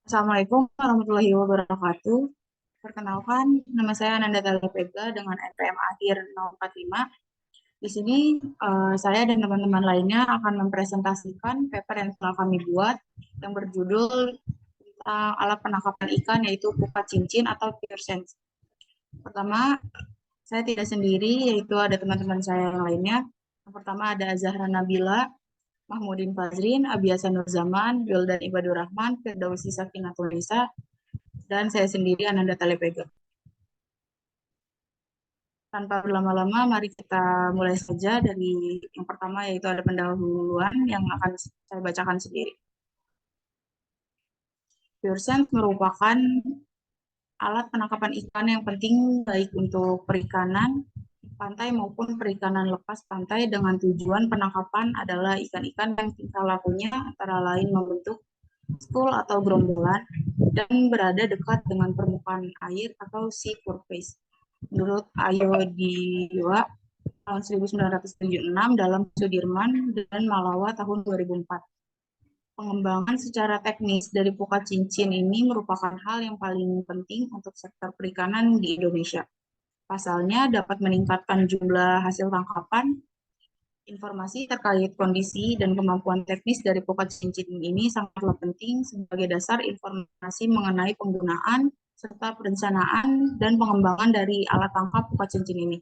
Assalamualaikum warahmatullahi wabarakatuh. Perkenalkan, nama saya Ananda Talepega dengan NPM akhir 045. Di sini saya dan teman-teman lainnya akan mempresentasikan paper yang telah kami buat yang berjudul tentang alat penangkapan ikan yaitu pukat cincin atau pure sense. Pertama, saya tidak sendiri, yaitu ada teman-teman saya yang lainnya. Yang pertama ada Zahra Nabila, Mahmudin Fazrin, Abiasa Nurzaman, Wildan Ibadur Rahman, Firdausi Sakinatul Nisa, dan saya sendiri Ananda Talepega. Tanpa berlama-lama, mari kita mulai saja dari yang pertama, yaitu ada pendahuluan yang akan saya bacakan sendiri. PureSense merupakan alat penangkapan ikan yang penting baik untuk perikanan pantai maupun perikanan lepas pantai dengan tujuan penangkapan adalah ikan-ikan yang tingkah lakunya antara lain membentuk school atau gerombolan dan berada dekat dengan permukaan air atau sea surface. Menurut Ayo Diwa tahun 1976 dalam Sudirman dan Malawa tahun 2004. Pengembangan secara teknis dari pukat cincin ini merupakan hal yang paling penting untuk sektor perikanan di Indonesia. Pasalnya dapat meningkatkan jumlah hasil tangkapan. Informasi terkait kondisi dan kemampuan teknis dari pukat cincin ini sangatlah penting sebagai dasar informasi mengenai penggunaan serta perencanaan dan pengembangan dari alat tangkap pukat cincin ini.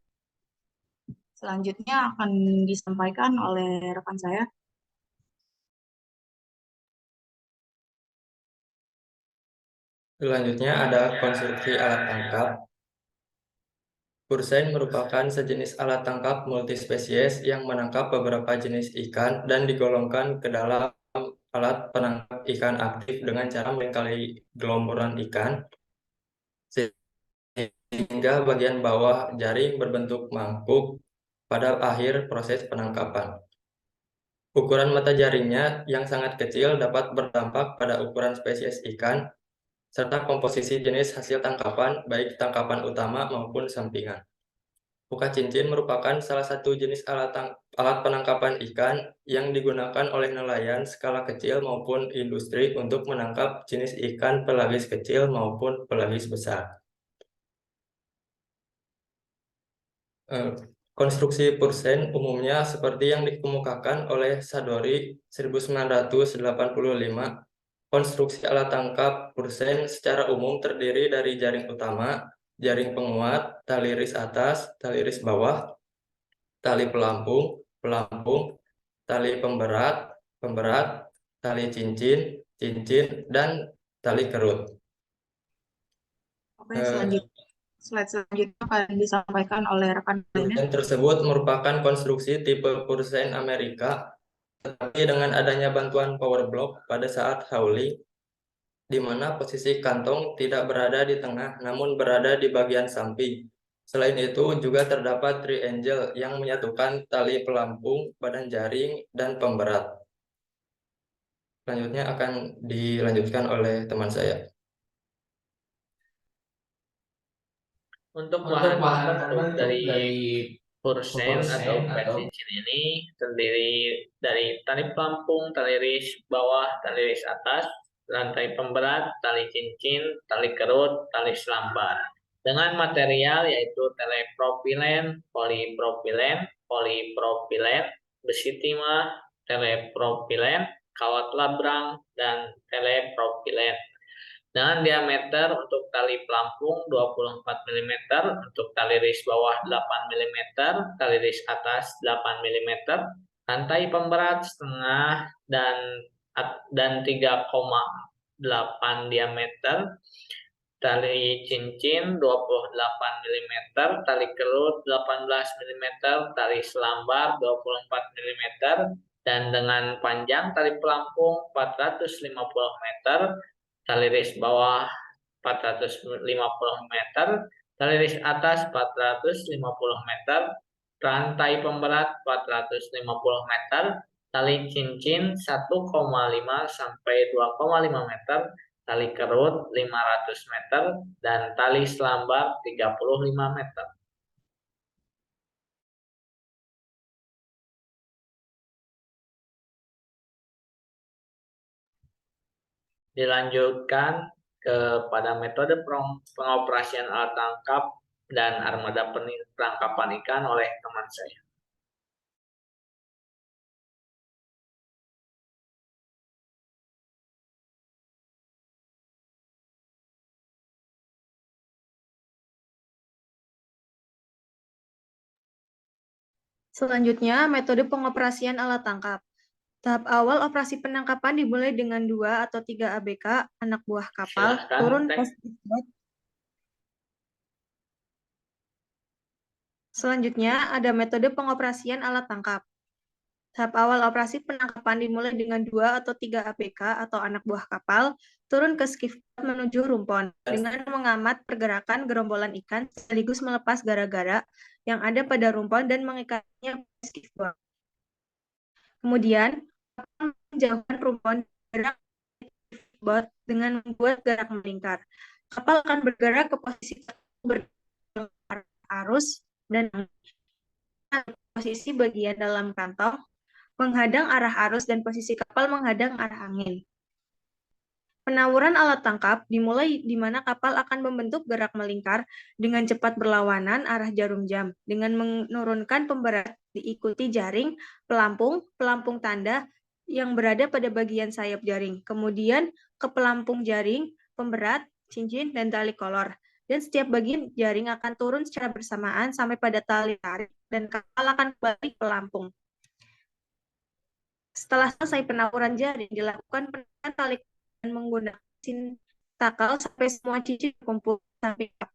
Selanjutnya akan disampaikan oleh rekan saya. Selanjutnya ada konstruksi alat tangkap. Pursein merupakan sejenis alat tangkap multispesies yang menangkap beberapa jenis ikan dan digolongkan ke dalam alat penangkap ikan aktif dengan cara melingkari gelomboran ikan sehingga bagian bawah jaring berbentuk mangkuk pada akhir proses penangkapan. Ukuran mata jaringnya yang sangat kecil dapat berdampak pada ukuran spesies ikan serta komposisi jenis hasil tangkapan, baik tangkapan utama maupun sampingan. Pukat cincin merupakan salah satu jenis alat penangkapan ikan yang digunakan oleh nelayan skala kecil maupun industri untuk menangkap jenis ikan pelagis kecil maupun pelagis besar. Konstruksi Pursein umumnya seperti yang dikemukakan oleh Sadori 1985. Konstruksi alat tangkap Pursein secara umum terdiri dari jaring utama, jaring penguat, tali ris atas, tali ris bawah, tali pelampung, pelampung, tali pemberat, pemberat, tali cincin, cincin, dan tali kerut. Oke, slide selanjutnya akan disampaikan oleh rekan lainnya. Pursein tersebut merupakan konstruksi tipe Pursein Amerika, tetapi dengan adanya bantuan power block pada saat hauling, di mana posisi kantong tidak berada di tengah namun berada di bagian samping. Selain itu juga terdapat triangle yang menyatukan tali pelampung, badan jaring, dan pemberat. Selanjutnya akan dilanjutkan oleh teman saya. Untuk Untuk bahan bahan pembentuk pembentuk dari dari pursen atau pursein pet atau cincin ini terdiri dari tali pelampung, tali ris bawah, tali ris atas, rantai pemberat, tali cincin, tali kerut, tali selambar. Dengan material yaitu telepropilen, polipropilen, polipropilen, besi timah, telepropilen, kawat labrang, dan telepropilen. Dengan diameter untuk tali pelampung 24 mm, untuk tali ris bawah 8 mm, tali ris atas 8 mm, rantai pemberat setengah dan 3,8 diameter, tali cincin 28 mm, tali kerut 18 mm, tali selambar 24 mm, dan dengan panjang tali pelampung 450 meter, tali ris bawah 450 meter, tali ris atas 450 meter, rantai pemberat 450 meter, tali cincin 1,5 sampai 2,5 meter, tali kerut 500 meter, dan tali selambar 35 meter. Dilanjutkan kepada metode pengoperasian alat tangkap dan armada penangkapan ikan oleh teman saya. Selanjutnya, metode pengoperasian alat tangkap. Tahap awal operasi penangkapan dimulai dengan 2 atau 3 ABK, anak buah kapal, Silahkan, turun Teh. ke speedboat. Selanjutnya, ada metode pengoperasian alat tangkap. Tahap awal operasi penangkapan dimulai dengan 2 atau 3 ABK atau anak buah kapal, turun ke skiffboat menuju rumpon dengan mengamat pergerakan gerombolan ikan sekaligus melepas gara-gara yang ada pada rumpon dan mengikatnya pada skiffboat. Kemudian, kapal menjauhkan rumpon gerak skiffboat dengan membuat gerak melingkar. Kapal akan bergerak ke posisi arus dan posisi bagian dalam kantong menghadang arah arus dan posisi kapal menghadang arah angin. Penawuran alat tangkap dimulai di mana kapal akan membentuk gerak melingkar dengan cepat berlawanan arah jarum jam dengan menurunkan pemberat diikuti jaring, pelampung tanda yang berada pada bagian sayap jaring. Kemudian ke pelampung jaring, pemberat, cincin, dan tali kolor. Dan setiap bagian jaring akan turun secara bersamaan sampai pada tali tarik dan kapal akan kembali ke pelampung. Setelah selesai penawuran jaring, dilakukan penarikan tali dan menggunakan mesin takal sampai semua cincin terkumpul sampai kapal.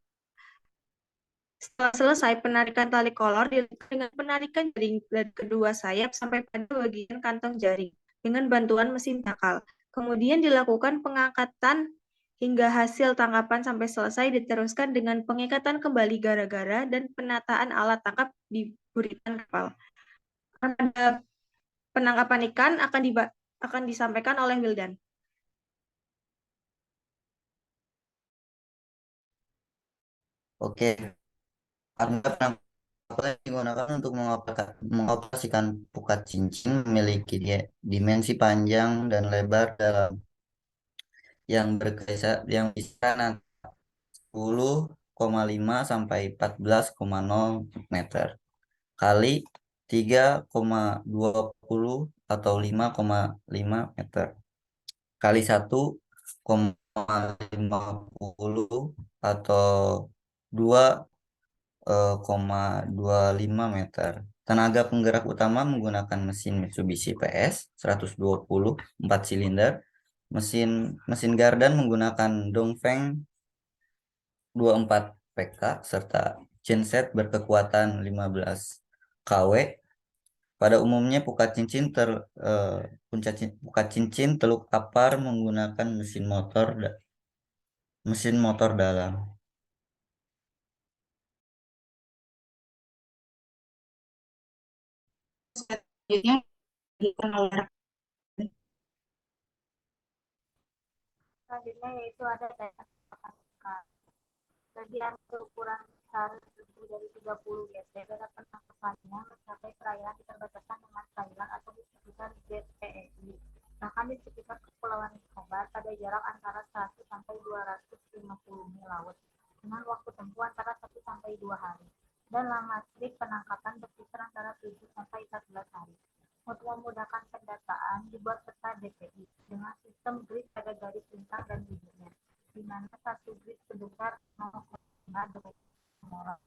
Setelah selesai penarikan tali kolor, dilakukan dengan penarikan jaring dari kedua sayap sampai pada bagian kantong jaring dengan bantuan mesin takal. Kemudian dilakukan pengangkatan hingga hasil tangkapan sampai selesai, diteruskan dengan pengikatan kembali gara-gara dan penataan alat tangkap di buritan kapal. Pada penangkapan ikan akan disampaikan oleh Wildan. Oke, armada penangkapan digunakan untuk mengoperasikan pukat cincin memiliki dimensi panjang dan lebar dalam yang bisa antara 10,5 sampai 14,0 meter kali 3,20 atau 5,5 meter kali 1,50 atau 2,25 meter. Tenaga penggerak utama menggunakan mesin Mitsubishi PS 120 4 silinder. Mesin Gardan menggunakan Dongfeng 24 PK serta genset berkekuatan 15 kW. Pada umumnya pukat cincin teluk apar menggunakan mesin motor dalam. Selanjutnya dikenal Selanjutnya yaitu ada daya bagian berukuran besar lebih dari 30 GT pada penangkapannya mencapai perairan di perbatasan dengan Thailand atau di sekitar ZPEI, bahkan di sekitar Kepulauan Nicobar pada jarak antara 100 sampai 250 mil laut dengan waktu tempuh antara 1 sampai 2 hari dan lama trip penangkapan berkisar antara 7 sampai 14 hari. Untuk memudahkan pendataan dibuat peta DPI dengan sistem grid pada garis lintang dan bibirnya, di mana satu grid sebesar 0,5 orang.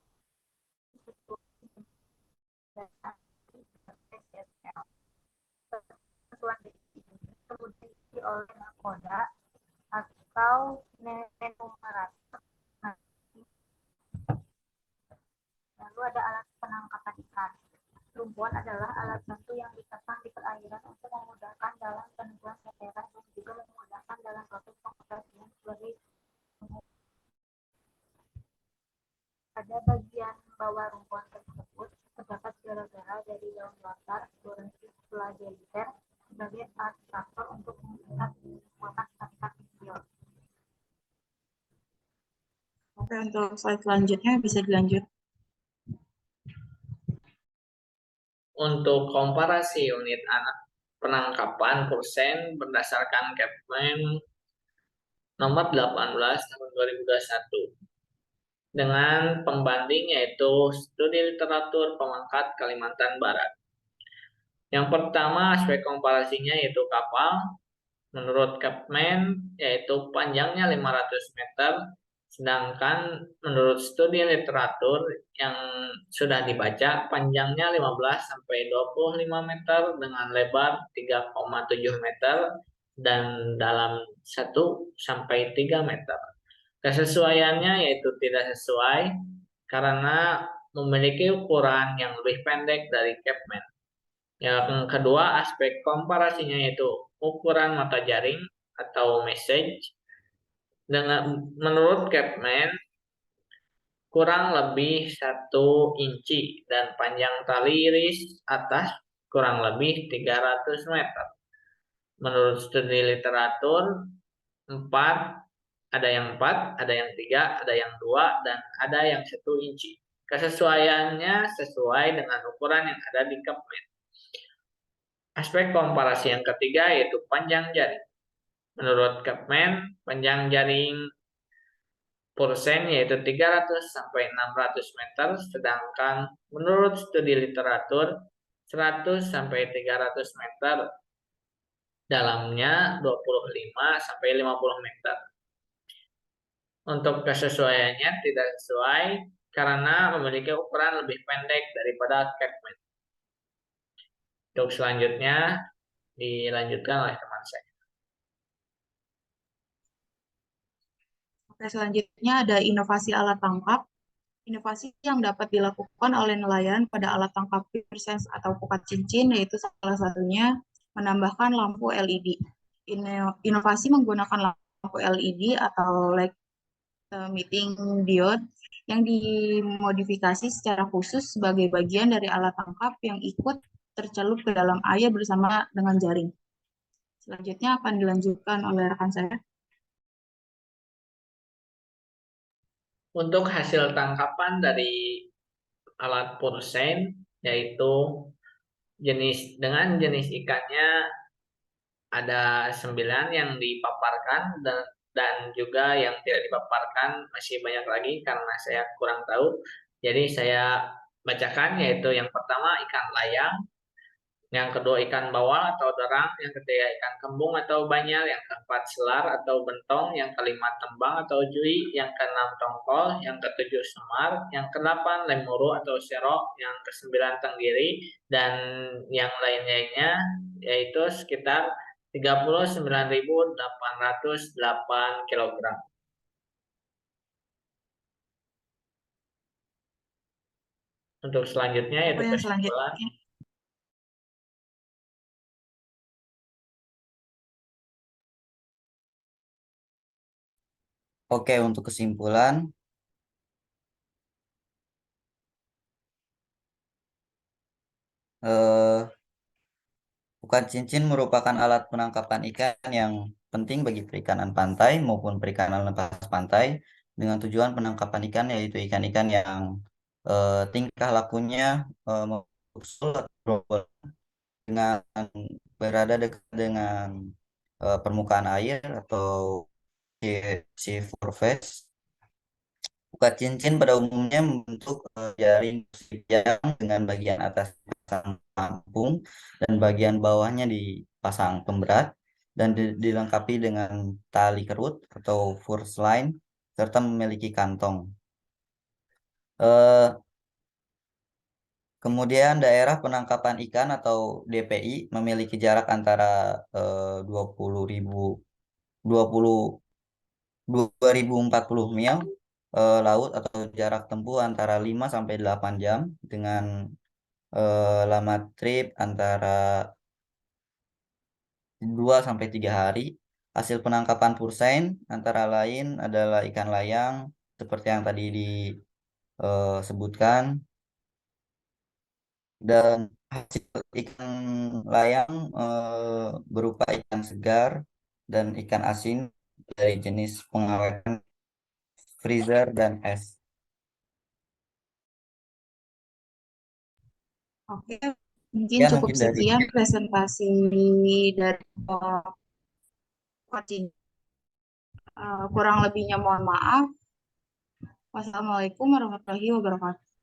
Kemudian diisi oleh nakoda atau numerator. Lalu ada alat penangkapan ikan. Rumpuan adalah alat bantu yang dipasang di perairan untuk memudahkan dalam penentuan meteran dan juga memudahkan dalam proses pengoperasian sebagai pada bagian bawah rumpuan tersebut terdapat gara-gara dari daun latar Boronsis flageliter sebagai alat traktor untuk mengikat muatan ikan kecil. Oke, untuk slide selanjutnya bisa dilanjut. Untuk komparasi unit anak penangkapan persen berdasarkan Kepmen nomor 18 tahun 2021 dengan pembanding yaitu Studi Literatur Pemangkat Kalimantan Barat. Yang pertama aspek komparasinya yaitu kapal. Menurut Kepmen yaitu panjangnya 500 meter, sedangkan menurut studi literatur yang sudah dibaca panjangnya 15 sampai 25 meter dengan lebar 3,7 meter dan dalam 1 sampai 3 meter. Kesesuaiannya yaitu tidak sesuai karena memiliki ukuran yang lebih pendek dari Kepmen. Yang kedua, aspek komparasinya yaitu ukuran mata jaring atau message. Menurut Kepmen, kurang lebih 1 inci dan panjang tali iris atas kurang lebih 300 meter. Menurut studi literatur, 4, ada yang 4, ada yang 3, ada yang 2, dan ada yang 1 inci. Kesesuaiannya sesuai dengan ukuran yang ada di Kepmen. Aspek komparasi yang ketiga yaitu panjang jaring. Menurut Kepmen, panjang jaring Pursen yaitu 300 sampai 600 meter, sedangkan menurut studi literatur 100 sampai 300 meter, dalamnya 25 sampai 50 meter. Untuk kesesuaiannya tidak sesuai karena memiliki ukuran lebih pendek daripada Kepmen. Untuk selanjutnya dilanjutkan oleh teman saya. Oke, selanjutnya ada inovasi alat tangkap. Inovasi yang dapat dilakukan oleh nelayan pada alat tangkap Pearson atau pukat cincin yaitu salah satunya menambahkan lampu LED. Inovasi menggunakan lampu LED atau light emitting diode yang dimodifikasi secara khusus sebagai bagian dari alat tangkap yang ikut tercelup ke dalam air bersama dengan jaring. Selanjutnya akan dilanjutkan oleh rekan saya. Untuk hasil tangkapan dari alat Pursein yaitu dengan jenis ikannya ada 9 yang dipaparkan dan juga yang tidak dipaparkan masih banyak lagi karena saya kurang tahu. Jadi saya bacakan yaitu yang pertama ikan layang, yang kedua ikan bawal atau derang, yang ketiga ikan kembung atau banyal, yang keempat selar atau bentong, yang kelima tembang atau jui, yang keenam tongkol, yang ketujuh semar, yang kedelapan lemuru atau serok, yang kesembilan tenggiri, dan yang lain-lainnya yaitu sekitar 39.808 kg. Untuk selanjutnya yaitu Yang kesimpulan. selanjutnya Oke, untuk kesimpulan, pukat cincin merupakan alat penangkapan ikan yang penting bagi perikanan pantai maupun perikanan lepas pantai dengan tujuan penangkapan ikan yaitu ikan-ikan yang tingkah lakunya membusuk atau dengan berada dekat dengan permukaan air atau seafood. Pukat cincin pada umumnya membentuk jaring yang dengan bagian atas dipasang pelampung dan bagian bawahnya dipasang pemberat dan dilengkapi dengan tali kerut atau furse line serta memiliki kantong. Eh, Kemudian daerah penangkapan ikan atau DPI memiliki jarak antara 2040 mil laut atau jarak tempuh antara 5 sampai 8 jam dengan lama trip antara 2 sampai 3 hari. Hasil penangkapan Pursein antara lain adalah ikan layang seperti yang tadi disebutkan, dan hasil ikan layang berupa ikan segar dan ikan asin dari jenis pengawetan freezer dan es. Oke, mungkin Ya, cukup mungkin dari sekian presentasi dari pukat cincin. Kurang lebihnya mohon maaf. Wassalamualaikum warahmatullahi wabarakatuh.